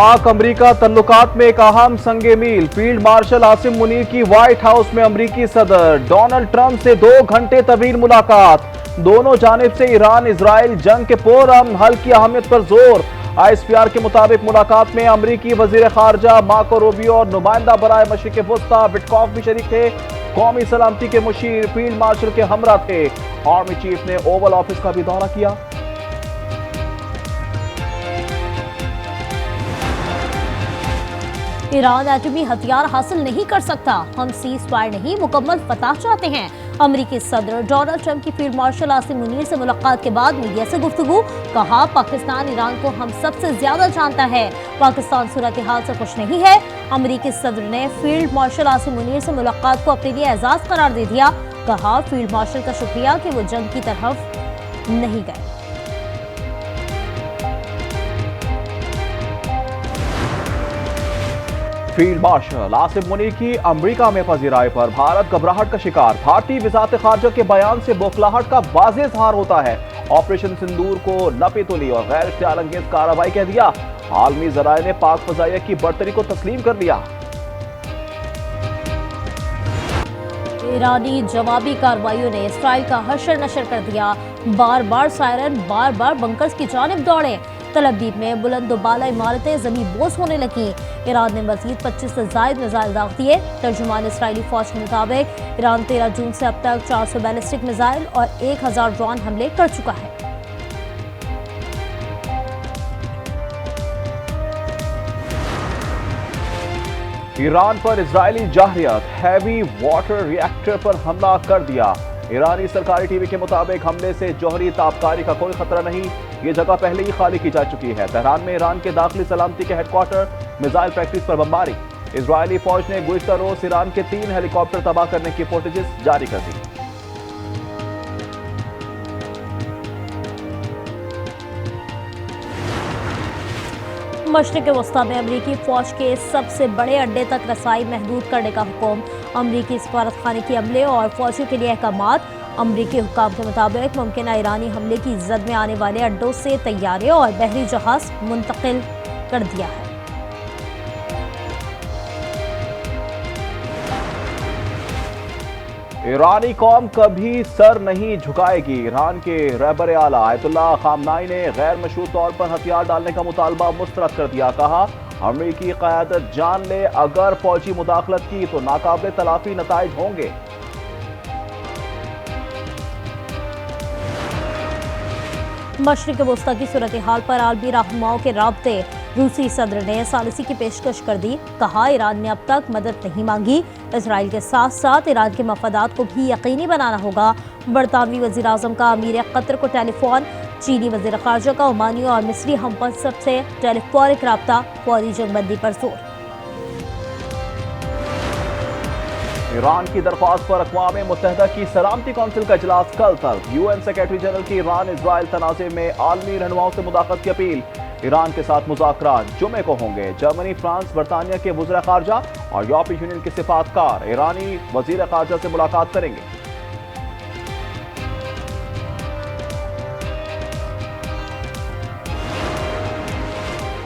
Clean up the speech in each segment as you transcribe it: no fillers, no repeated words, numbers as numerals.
पाक अमरीका तल्लुकात में एक अहम संगे मील। फील्ड मार्शल आसिम मुनीर की व्हाइट हाउस में अमरीकी सदर डोनाल्ड ट्रंप से 2 घंटे तवील मुलाकात। दोनों जानिब से ईरान इजराइल जंग के पुरअमन हल की अहमियत पर जोर। ISPR के मुताबिक मुलाकात में अमरीकी वजीर खारजा मार्को रूबियो और नुमाइंदा बराए मशरिक वस्ता विटकॉफ भी शरीक थे। कौमी सलामती के मुशीर फील्ड मार्शल के हमरा थे। आर्मी चीफ ने ओवल ऑफिस का भी दौरा किया। ईरान एटमी हथियार हासिल नहीं कर सकता, हम सीज फायर नहीं मुकम्मल फतह चाहते हैं। अमेरिकी सदर डोनाल्ड ट्रंप की फील्ड मार्शल आसिम मुनीर से मुलाकात के बाद मीडिया से गुफ्तगू। कहा, पाकिस्तान ईरान को हम सबसे ज्यादा जानता है, पाकिस्तान सूरत हाल से खुश नहीं है। अमेरिकी सदर ने फील्ड मार्शल आसिम मुनीर से मुलाकात को अपने लिए एजाज करार दे दिया। कहा, फील्ड मार्शल का शुक्रिया कि वो जंग की तरफ नहीं गए। फील्ड मार्शल आसिम मुनीर की अमेरिका में पजीराई पर भारत घबराहट का शिकार। भारतीय वजारत खारजा के बयान से बौखलाहट का वाज़ेह इज़हार होता है। ऑपरेशन सिंदूर को नपीतुली और गैर इख्तियार अंगेज कार्रवाई कह दिया। आलमी ज़राए ने पाक फ़ज़ाइया की बर्तरी को तस्लीम कर लिया। ईरानी जवाबी कार्रवाइयों ने इसराइल का हशर नशर कर दिया। बार बार सायरन, बार बार बंकर्स की जानिब दौड़े। तल अवीव में बुलंदोबाला इमारतें जमीन बोस होने लगी। ईरान ने मजीद 25 से जायद मिसाइल दाग दिए। तर्जुमान इसराइली फौज के मुताबिक ईरान 13 जून से अब तक 400 बैलिस्टिक मिसाइल और 1000 ड्रोन हमले कर चुका है। ईरान पर इजरायली जाहिरियत, हैवी वाटर रिएक्टर पर हमला कर दिया। ईरानी सरकारी टीवी के मुताबिक हमले से जौहरी ताबकारी का कोई खतरा नहीं, ये जगह पहले ही खाली की जा चुकी है। तेहरान में ईरान के दाखिली सलामती के हेडक्वार्टर मिसाइल प्रैक्टिस पर बमबारी। इजरायली फौज ने गुज़िश्ता रोज ईरान के 3 हेलीकॉप्टर तबाह करने की फुटेजेस जारी कर दी। मशरिक वस्ता में अमरीकी फौज के सबसे बड़े अड्डे तक रसाई महदूद करने का हुक्म। अमरीकी सफारत खाने के अमले और फौजियों के लिए अहकामात। अमरीकी हुक्काम के मुताबिक मुमकिन ईरानी हमले की जद में आने वाले अड्डों से तैयारे और बहरी जहाज मुंतकिल कर दिया है। ईरानी कौम कभी सर नहीं झुकाएगी। ईरान के रहबर आला आयतुल्लाह खामनाई ने गैर मशरूत तौर पर हथियार डालने का मुतालबा मुस्तरद कर दिया। कहा, अमरीकी क़यादत जान ले अगर फौजी मुदाखलत की तो नाकाबिल तलाफी नताइज होंगे। मशरिक वस्ता की सूरत हाल पर आलमी रहनुमाओं के राब्ते। रूसी सदर ने सालिसी की पेशकश कर दी। कहा, ईरान ने अब तक मदद नहीं मांगी, इसराइल के साथ साथ ईरान के मफादात को भी यकीनी बनाना होगा। बरतानवी वज़ीर आज़म का अमीर कतर को टेलीफोन। चीनी वज़ीर ख़ारजा का ओमानी और मिस्री हमपंसब से टेलीफोनिक राब्ता। फौरी जंगबंदी पर जोर। ईरान की दरख्वास्त पर अक़वाम मुत्तहिदा की सलामती कौंसिल का इजलास कल तक। UN सेक्रेटरी जनरल की ईरान इजराइल तनाज़े में आलमी रहनुमाओं से मुदाखलत की अपील। ईरान के साथ मुज़ाकरात जुमे को होंगे। जर्मनी, फ्रांस, बरतानिया के वज़ीर ख़ारजा और यूरोपीय यूनियन के सिफारतकार ईरानी वज़ीर ख़ारजा से मुलाकात करेंगे।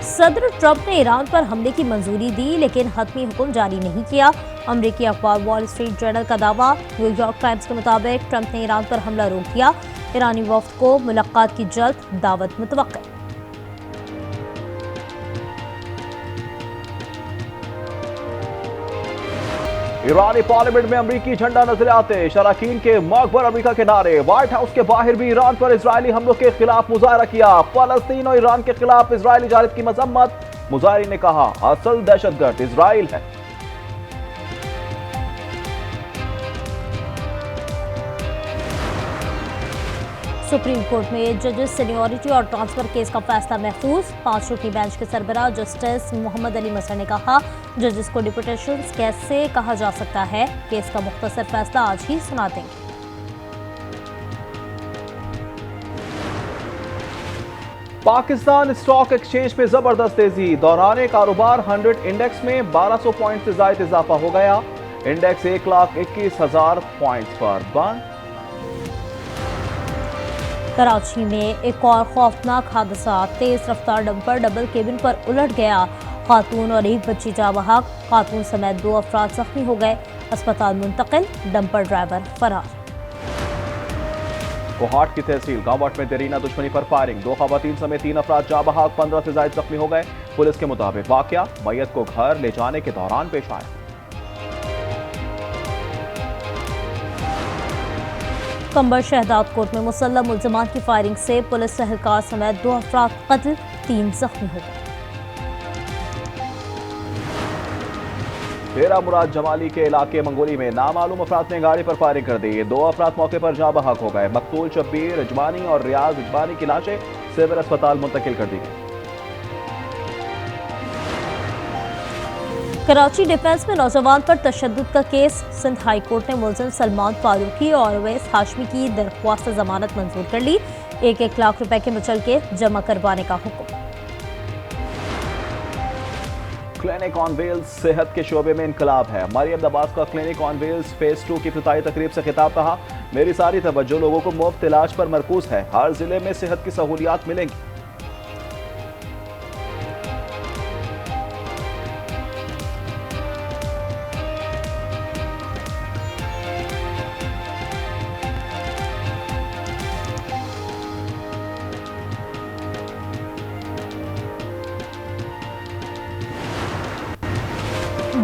सदर ट्रंप ने ईरान पर हमले की मंजूरी दी, लेकिन हतमी हुक्म जारी नहीं किया। अमरीकी अखबार वॉल स्ट्रीट जर्नल का दावा। न्यूयॉर्क टाइम्स के मुताबिक ट्रंप ने ईरान पर हमला रोक दिया। ईरानी वफ्द को मुलाकात की जल्द दावत मुतवक्किल। ईरानी पार्लियामेंट में अमरीकी झंडा नजर आते। शराकीन के मकबर अमरीका के नारे। व्हाइट हाउस के बाहर भी ईरान पर इजरायली हमलों के खिलाफ मुजाहरा किया। फलस्तीन और ईरान के खिलाफ इजरायली जाहिरात की मजम्मत। मुजाहिरीन ने कहा, असल दहशतगर्द इजराइल है। सुप्रीम कोर्ट में जजेस सीनियरिटी और ट्रांसफर केस का फैसला महफूज। 5 रुकनी बेंच के सरबराह जस्टिस मोहम्मद अली मसर ने कहा, जजेस को डिप्यूटेशन कैसे कहा जा सकता है, केस का मुख्तसर फैसला आज ही सुना देंगे। पाकिस्तान स्टॉक एक्सचेंज पे जबरदस्त तेजी। दौरान कारोबार 100 इंडेक्स में 1200 पॉइंट से ज्यादा इजाफा हो गया। इंडेक्स 1,21,000 पॉइंट्स पर बंद। कराची में एक और खौफनाक हादसा, तेज रफ्तार डंपर डबल केबिन पर उलट गया। खातून और एक बच्ची जाँ बहक, खातून समेत 2 अफराद जख्मी हो गए, अस्पताल मुंतकिल, डंपर ड्राइवर फरार। कोहाट की तहसील गांवट में देरीना दुश्मनी पर फायरिंग, 2 खवातीन समेत 3 अफराद जाँ बहक, 15 से ज्यादा जख्मी हो गए। पुलिस के मुताबिक वाकया मैयत को घर ले जाने के दौरान पेश आया। कंबर शहदाद कोर्ट में मुसल्लह मुल्ज़िमान की फायरिंग से पुलिस एहलकार समेत 2 अफराद कत्ल, 3 जख्मी हो गए। डेरा मुराद जमाली के इलाके मंगोली में नामालूम अफराद ने गाड़ी पर फायरिंग कर दी, 2 अफराद मौके पर जाँ बहक हो गए। मकतूल शब्बीर इजमानी और रियाज इजमानी की लाशें सिविल अस्पताल मुंतकिल कर दी गई। कराची डिफेंस में नौजवान पर तशद्दुद का केस, सिंध हाई कोर्ट ने मुलजिम सलमान फारूकी और अवैस हाशमी की दरख्वास्त जमानत मंजूर कर ली, 1-1 लाख रुपए के मुचलके जमा करवाने का हुक्म। क्लिनिक ऑन व्हील्स सेहत के शोबे में इनकलाब है। मरियम नवाज का क्लिनिक ऑन व्हील्स फेज 2 की इफ्तिताई तकरीब से खिताब, कहा मेरी सारी तवज्जो लोगों को मुफ्त इलाज पर मरकूज है, हर जिले में सेहत की सहूलियात मिलेंगी।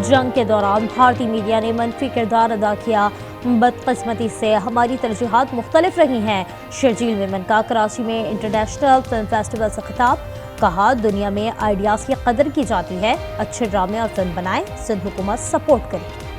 जंग के दौरान भारतीय मीडिया ने मनफी किरदार अदा किया, बदकिस्मती से हमारी तरजीहात मुख्तलिफ रही हैं। शर्जील मेमन का कराची में इंटरनेशनल फिल्म फेस्टिवल से खिताब, कहा दुनिया में आइडियाज़ की कदर की जाती है, अच्छे ड्रामे और फिल्म बनाएं, सिंध हुकूमत सपोर्ट करेगी।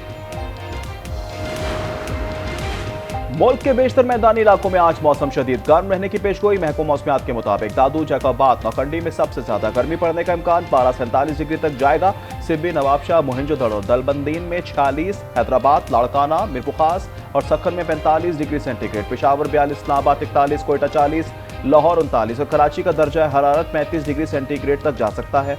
मुल्क के बेशतर मैदानी इलाकों में आज मौसम शदीद गर्म रहने की पेशगोई, महकूम मौसमियात के मुताबिक दादू, जैकोबाद, नौखंडी में सबसे ज्यादा गर्मी पड़ने का इम्कान, 12 से 39 डिग्री तक जाएगा। सिब्बी, नवाबशाह, मोहिंजोदड़ो, दलबंदीन में 46, हैदराबाद, लाड़काना, मीरपुखास और सक्खर में 45 डिग्री सेंटीग्रेड, पेशावर 42, इस्लामाबाद 41, कोयटा 40, लाहौर 39 और कराची का दर्जा हरारत 35 डिग्री सेंटीग्रेड तक जा सकता है।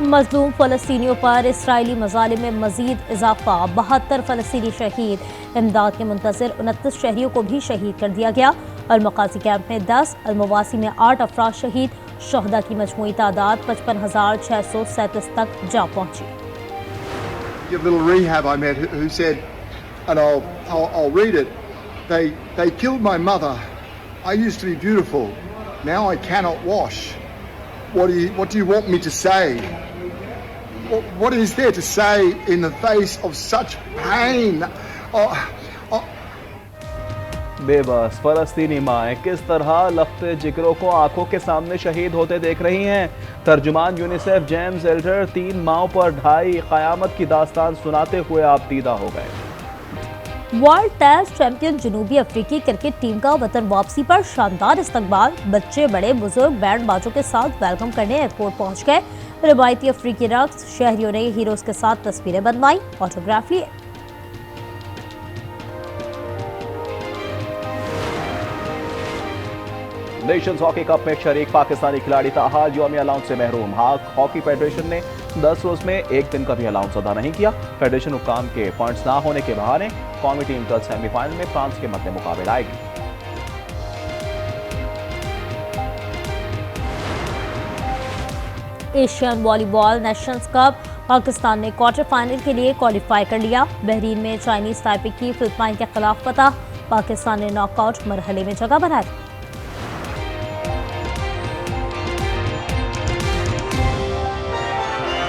मजलूम फ़लस्तीनियों पर इसराइली मज़ालिम में मज़ीद इजाफा, 72 फ़लस्तीनी शहीद, इमदाद के मुंतज़िर 29 शहरियों को भी शहीद कर दिया गया। अलमकासी कैंप में 10, अलमवासी में 8 अफराद शहीद, शहदा की मजमूई तादाद 55,637 तक जा पहुंची। A little rehab I met who said, and I'll read it. They killed my mother. I used to be beautiful. Now I cannot wash. What do you want me to say? What is there to say in the face of such pain? बेबस फलस्तीनी माएँ किस तरह लफ्ते जिगरों को आंखों के सामने शहीद होते देख रही हैं। तर्जुमान यूनिसेफ जेम्स एल्डर 3 माओ पर ढाई क़यामत की दास्तान सुनाते हुए आप दीदा हो गए। वर्ल्ड टेस्ट चैंपियन जनूबी अफ्रीकी क्रिकेट टीम का वतन वापसी पर शानदार इस्तकबाल, बच्चे बड़े बुजुर्ग बैंड बाजों के साथ वेलकम करने एयरपोर्ट पहुंच गए। रिवायती अफ्रीकी रक्स, शहरियों ने हीरोज के साथ तस्वीरें बनवाई, ऑटोग्राफ लिए। नेशंस हॉकी कप में शरीक पाकिस्तानी खिलाड़ी ताहाज यौमी अलाउंस से महरूम। हॉकी फेडरेशन ने 10 रोज में एक दिन का भी अलाउंस अदा नहीं किया। फेडरेशन हुक्काम के पॉइंट्स ना होने के बहाने कौमी टीम कल सेमीफाइनल में फ्रांस के मद्दे मुकाबले आएगी। Asian volleyball Nations cup, Pakistan ने क्वार्टर फाइनल के लिए क्वालिफाई कर लिया। बहरीन में चाइनीज ताइपे की फिलिपाइन के खिलाफ फतह, पाकिस्तान ने नॉकआउट मरहले में जगह बनाई।